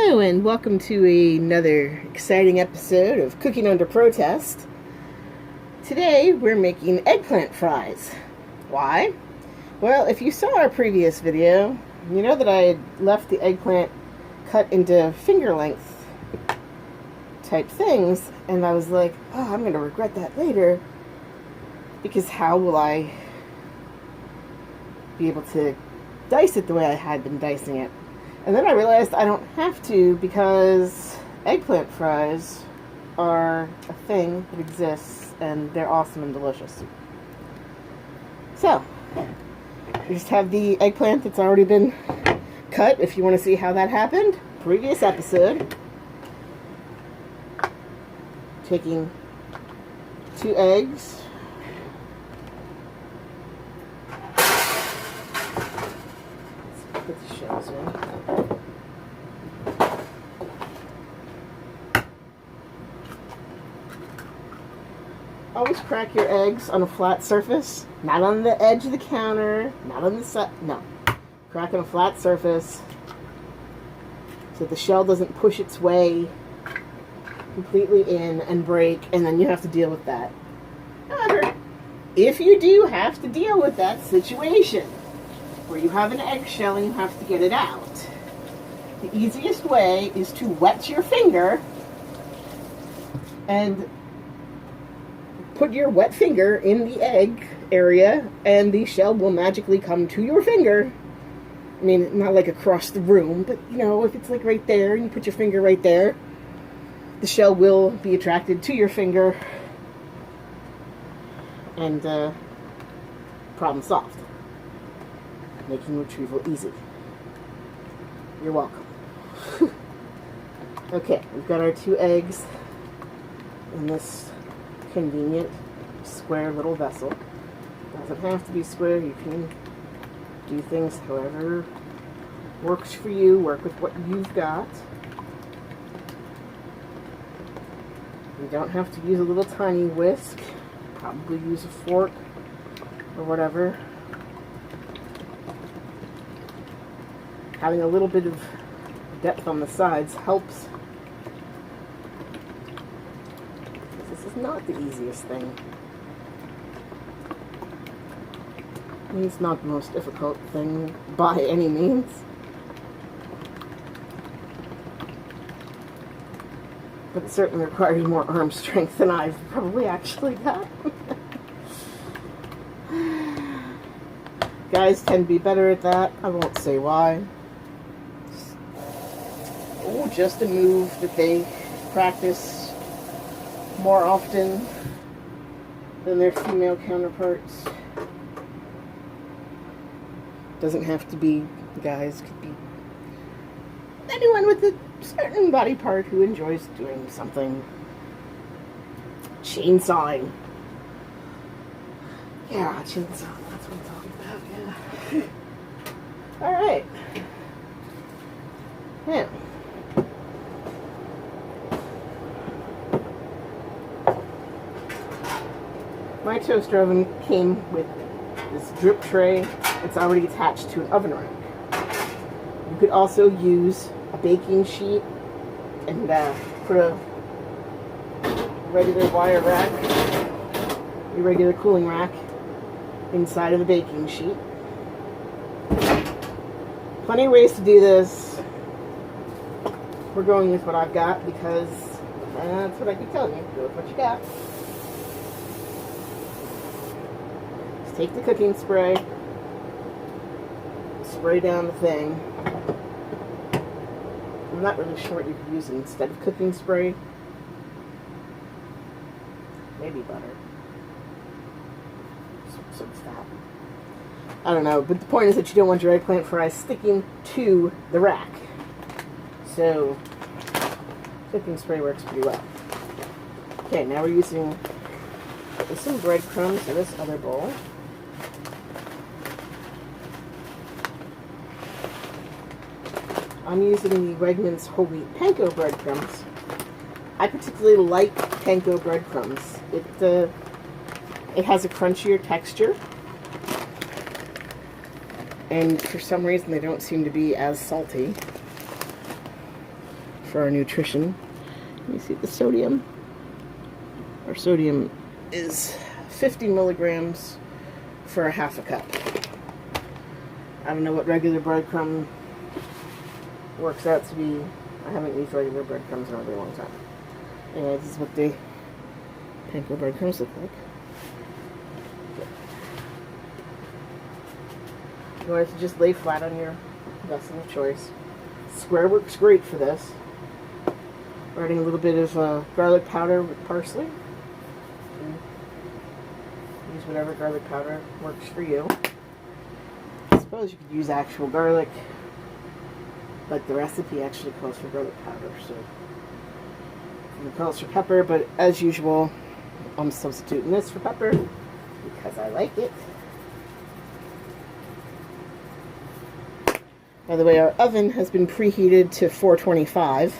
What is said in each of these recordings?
Hello and welcome to another exciting episode of Cooking Under Protest. Today we're making eggplant fries. Why? Well, if you saw our previous video, you know that I had left the eggplant cut into finger length type things, and I was like, oh, I'm going to regret that later, because how will I be able to dice it the way I had been dicing it? And then I realized I don't have to, because eggplant fries are a thing that exists, and they're awesome and delicious. So, we just have the eggplant that's already been cut. If you want to see how that happened, previous episode. Taking 2 eggs. Let's put the shells in. Always crack your eggs on a flat surface, not on the edge of the counter, not on the side, no. Crack on a flat surface so the shell doesn't push its way completely in and break, and then you have to deal with that. However, if you do have to deal with that situation where you have an eggshell and you have to get it out, the easiest way is to wet your finger and put your wet finger in the egg area, and the shell will magically come to your finger. I mean, not like across the room, but you know, if it's like right there and you put your finger right there, the shell will be attracted to your finger, and problem solved. Making retrieval easy. You're welcome. Okay, we've got our 2 eggs in this convenient square little vessel. Doesn't have to be square. You can do things however works for you. Work with what you've got. You don't have to use a little tiny whisk. Probably use a fork or whatever. Having a little bit of depth on the sides helps. This is not the easiest thing. I mean, it's not the most difficult thing by any means. But it certainly requires more arm strength than I've probably actually got. Guys tend to be better at that. I won't say why. Oh, just a move that they practice more often than their female counterparts. Doesn't have to be guys, could be anyone with a certain body part who enjoys doing something. Chainsawing. Yeah, chainsawing, that's what I'm talking about, yeah. Alright. Now, my toaster oven came with this drip tray. It's already attached to an oven rack. You could also use a baking sheet and put a regular wire rack, your regular cooling rack, inside of the baking sheet. Plenty of ways to do this. We're going with what I've got because that's what I keep telling you. Go with what you got. Just take the cooking spray, spray down the thing. I'm not really sure what you could use instead of cooking spray. Maybe butter. Some fat. I don't know, but the point is that you don't want your eggplant fries sticking to the rack. So, cooking spray works pretty well. Okay, now we're using some breadcrumbs in this other bowl. I'm using the Wegmans whole wheat panko breadcrumbs. I particularly like panko breadcrumbs. It has a crunchier texture, and for some reason they don't seem to be as salty. for our nutrition. You see the sodium. Our sodium is 50 milligrams for a half a cup. I don't know what regular breadcrumb works out to be. I haven't used regular breadcrumbs in a really long time. Anyway, this is what the panko breadcrumbs look like. You want it to just lay flat on your vessel of choice. Square works great for this. We're adding a little bit of garlic powder with parsley. Use whatever garlic powder works for you. I suppose you could use actual garlic, but the recipe actually calls for garlic powder, so it calls for pepper, but as usual, I'm substituting this for pepper because I like it. By the way, our oven has been preheated to 425.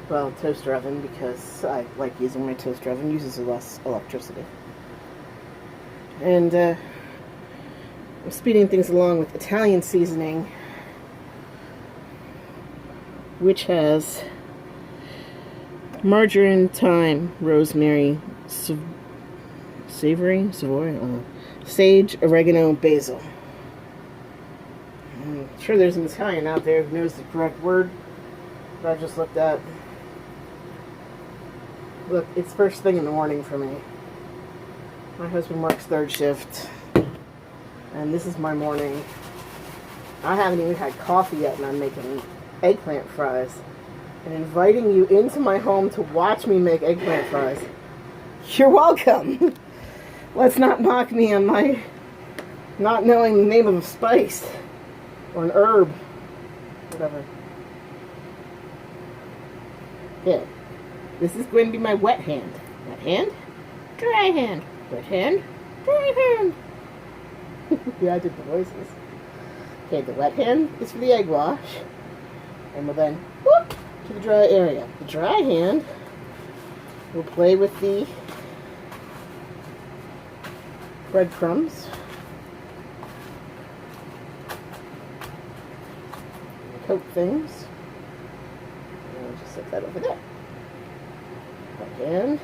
Well, toaster oven, because I like using my toaster oven. It uses less electricity. And I'm speeding things along with Italian seasoning, which has margarine, thyme, rosemary, savory, sage, oregano, basil. I'm sure there's an Italian out there who knows the correct word that I just looked at. Look, it's first thing in the morning for me. My husband works third shift, and this is my morning. I haven't even had coffee yet, and I'm making eggplant fries and inviting you into my home to watch me make eggplant fries. You're welcome. Let's not mock me on my not knowing the name of a spice or an herb, whatever. Okay, this is going to be my wet hand. Wet hand, dry hand. Wet hand, dry hand. Yeah, I did the voices. Okay, the wet hand is for the egg wash. And we'll then whoop to the dry area. The dry hand will play with the breadcrumbs. Coat things. And I'll just set that over there. Wet hand.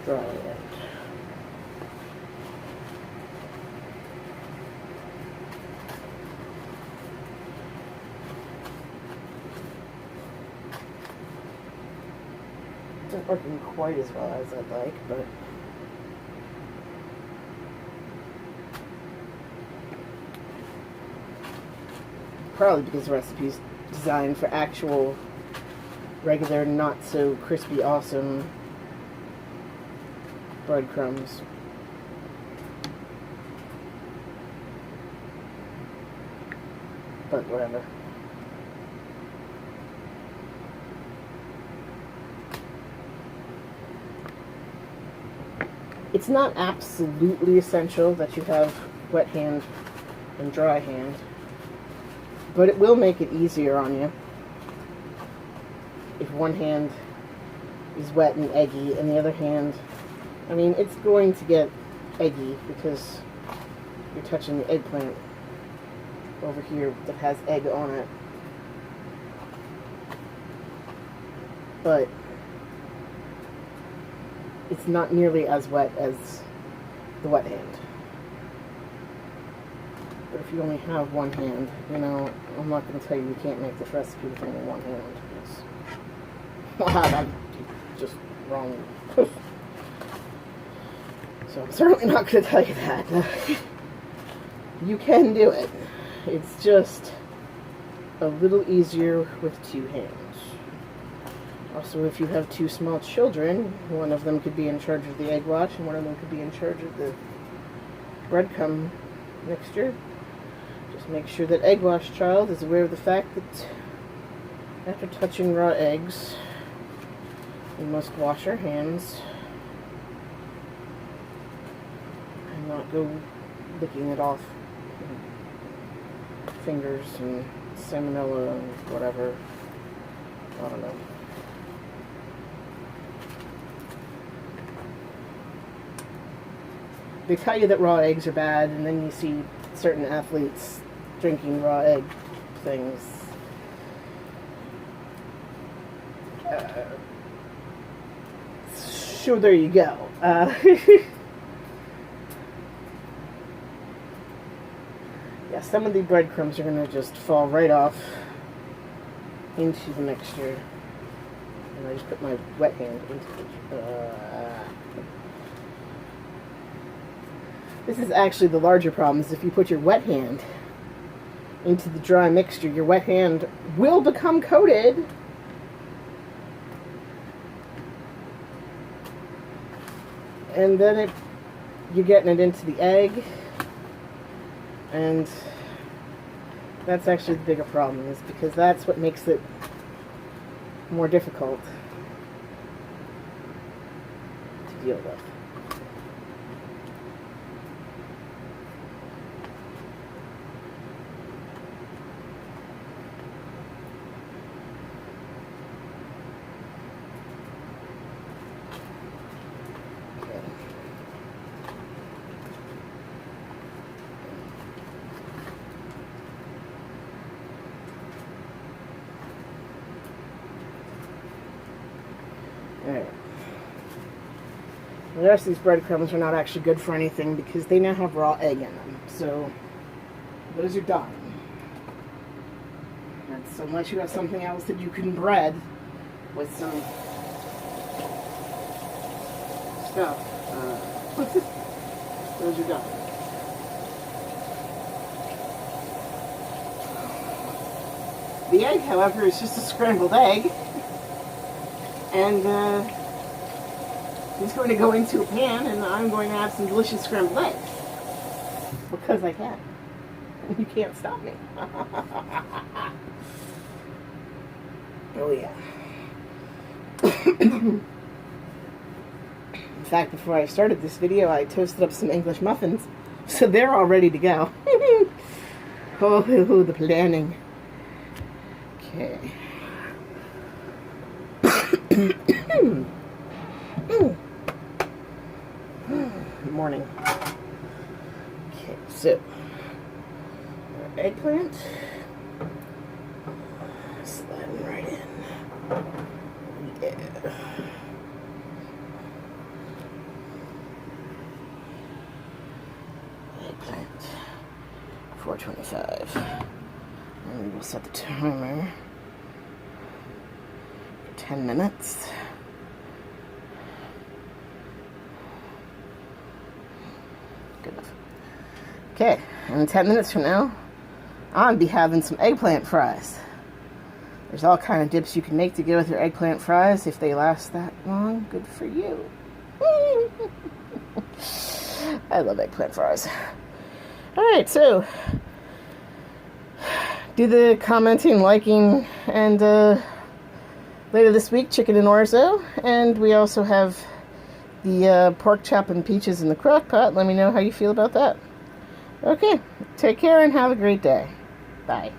Dry hand. Not working quite as well as I'd like, but probably because the recipe's designed for actual regular, not so crispy, awesome breadcrumbs. But whatever. It's not absolutely essential that you have wet hand and dry hand, but it will make it easier on you if one hand is wet and eggy and the other hand, I mean, it's going to get eggy because you're touching the eggplant over here that has egg on it. But it's not nearly as wet as the wet hand. But if you only have one hand, you know, I'm not going to tell you you can't make this recipe with only one hand. That's just wrong. So I'm certainly not going to tell you that. You can do it. It's just a little easier with two hands. Also, if you have two small children, one of them could be in charge of the egg wash and one of them could be in charge of the breadcrumb mixture. Just make sure that egg wash child is aware of the fact that after touching raw eggs, we must wash our hands and not go licking it off fingers and salmonella and whatever. I don't know. They tell you that raw eggs are bad, and then you see certain athletes drinking raw egg things. So there you go. Yeah, some of the breadcrumbs are going to just fall right off into the mixture. And I just put my wet hand into it. This is actually the larger problem, is if you put your wet hand into the dry mixture, your wet hand will become coated. And then you're getting it into the egg. And that's actually the bigger problem, is because that's what makes it more difficult to deal with. Alright. The rest of these breadcrumbs are not actually good for anything because they now have raw egg in them. So, those are done. That's unless you have something else that you can bread with some stuff. Those are done. The egg, however, is just a scrambled egg. And it's going to go into a pan, and I'm going to have some delicious scrambled eggs. Because I can. You can't stop me. Oh, yeah. In fact, before I started this video, I toasted up some English muffins. So they're all ready to go. Oh, the planning. Okay. Morning. Okay, so our eggplant, sliding right in. Yeah. Eggplant, 425. And we'll set the timer for 10 minutes. Good enough. Okay, and 10 minutes from now, I'll be having some eggplant fries. There's all kind of dips you can make to go with your eggplant fries. If they last that long, good for you. I love eggplant fries. Alright, so do the commenting, liking, and later this week, chicken and orzo. And we also have the pork chop and peaches in the crock pot. Let me know how you feel about that. Okay, take care and have a great day. Bye.